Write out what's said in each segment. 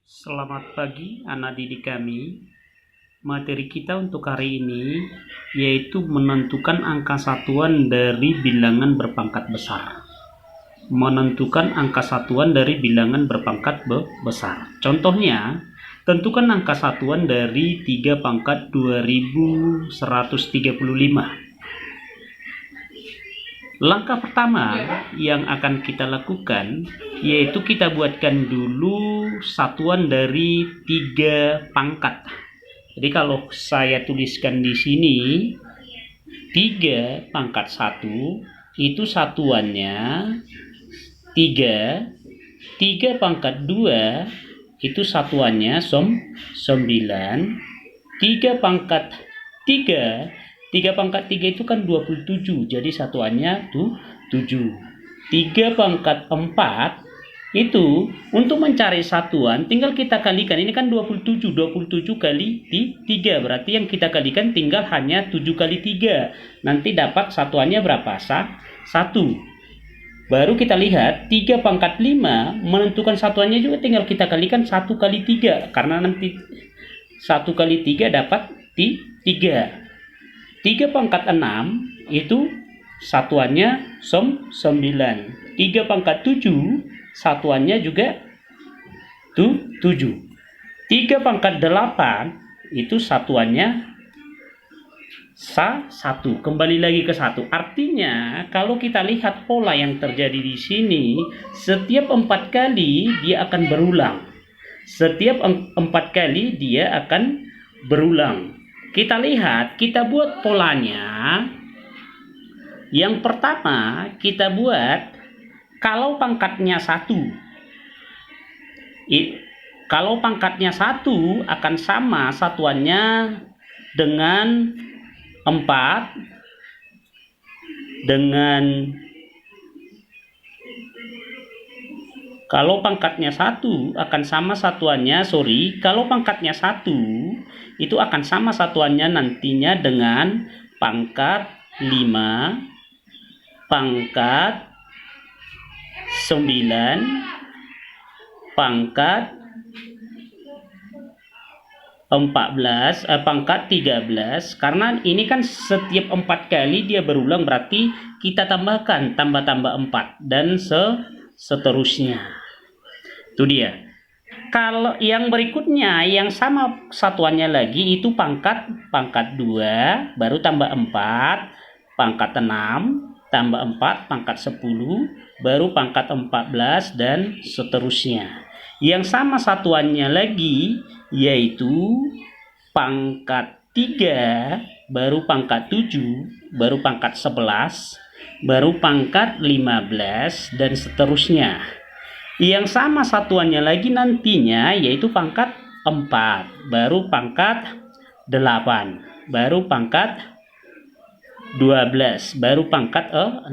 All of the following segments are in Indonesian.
Selamat pagi anak didik kami. Materi kita untuk hari ini yaitu menentukan angka satuan dari bilangan berpangkat besar. Menentukan angka satuan dari bilangan berpangkat besar. Contohnya, tentukan angka satuan dari 3 pangkat 2135. Langkah pertama yang akan kita lakukan yaitu kita buatkan dulu satuan dari 3 pangkat. Jadi kalau saya tuliskan di sini 3 pangkat 1 itu satuannya 3, 3 pangkat 2 itu satuannya 9, 3 pangkat 3 3 pangkat 3 itu kan 27, jadi satuannya tuh 7. 3 pangkat 4 itu untuk mencari satuan tinggal kita kalikan. Ini kan 27 kali 3, berarti yang kita kalikan tinggal hanya 7 kali 3. Nanti dapat satuannya berapa? 1. Baru kita lihat 3 pangkat 5 menentukan satuannya juga tinggal kita kalikan 1 kali 3, karena nanti 1 kali 3 dapat 3. 3 pangkat 6 itu satuannya 9. 3 pangkat 7 satuannya juga 7. 3 pangkat 8 itu satuannya 1. Kembali lagi ke 1. Artinya kalau kita lihat pola yang terjadi di sini, setiap 4 kali dia akan berulang. Setiap 4 kali dia akan berulang. Kita lihat, kita buat polanya. Yang pertama, kita buat kalau pangkatnya 1. Kalau pangkatnya 1 akan sama satuannya dengan 4 dengan kalau pangkatnya 1 akan sama satuannya, kalau pangkatnya 1 itu akan sama satuannya nantinya dengan pangkat 5, pangkat 9, pangkat 14, pangkat 13. Karena ini kan setiap 4 kali dia berulang, berarti kita tambahkan tambah 4 dan seterusnya. Itu dia. Kalau yang berikutnya yang sama satuannya lagi itu pangkat 2 baru tambah 4, pangkat 6 tambah 4 pangkat 10 baru pangkat 14 dan seterusnya. Yang sama satuannya lagi yaitu pangkat 3 baru pangkat 7 baru pangkat 11 baru pangkat 15 dan seterusnya. Yang sama satuannya lagi nantinya yaitu pangkat 4, baru pangkat 8, baru pangkat 12, baru pangkat 16.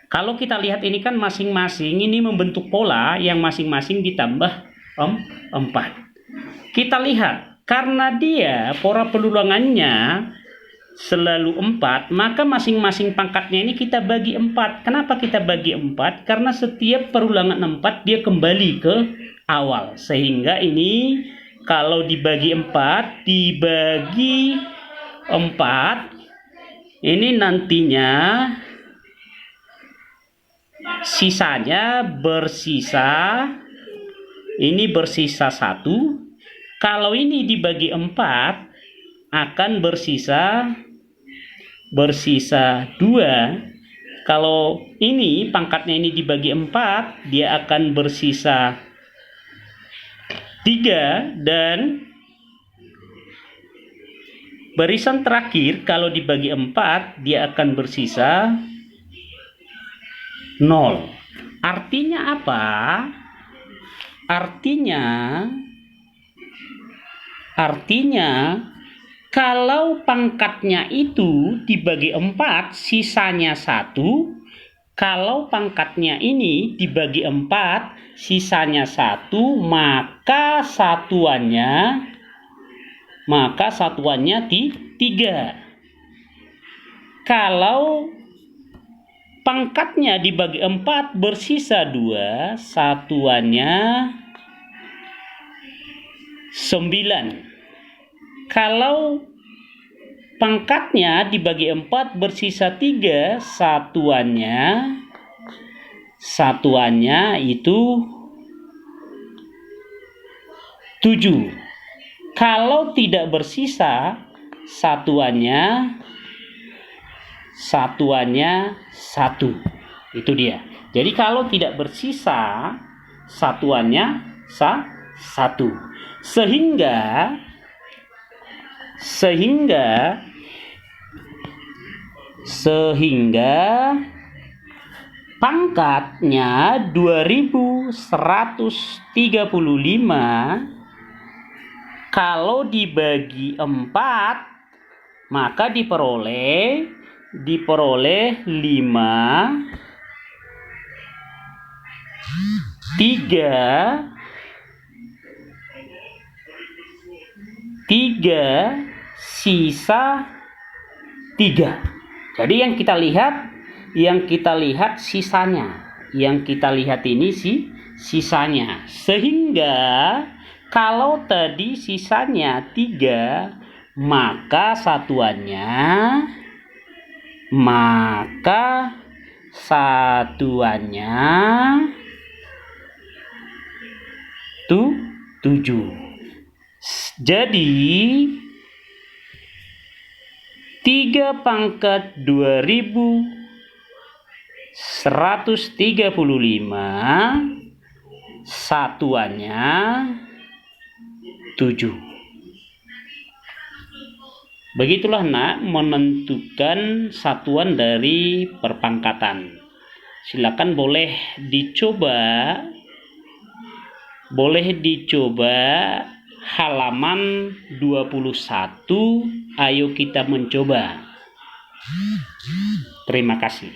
Kalau kita lihat ini kan masing-masing ini membentuk pola yang masing-masing ditambah 4. Kita lihat, karena dia pola pelulangannya selalu 4, maka masing-masing pangkatnya ini kita bagi 4. Kenapa kita bagi 4? Karena setiap perulangan 4 dia kembali ke awal. Sehingga ini kalau dibagi 4, dibagi 4, ini nantinya sisanya bersisa, ini bersisa 1. Kalau ini dibagi 4 akan bersisa 2. Kalau ini pangkatnya ini dibagi 4, dia akan bersisa 3, dan barisan terakhir kalau dibagi 4 dia akan bersisa 0. Artinya apa? Artinya kalau pangkatnya itu dibagi 4, sisanya 1. Kalau pangkatnya ini dibagi 4, sisanya 1, maka satuannya 3. Kalau pangkatnya dibagi 4 bersisa 2, satuannya 9. Kalau pangkatnya dibagi 4 bersisa 3, satuannya itu 7. Kalau tidak bersisa, satuannya 1. Itu dia. Jadi kalau tidak bersisa, satuannya 1. Sehingga pangkatnya 2135 kalau dibagi 4 maka diperoleh 5 3 sisa 3. Jadi yang kita lihat sisanya. Yang kita lihat ini sisanya. Sehingga kalau tadi sisanya 3, maka satuannya 7. Jadi 3 pangkat 2135 satuannya 7. Begitulah nak menentukan satuan dari perpangkatan. Silakan boleh dicoba halaman 21. Ayo kita mencoba. Terima kasih.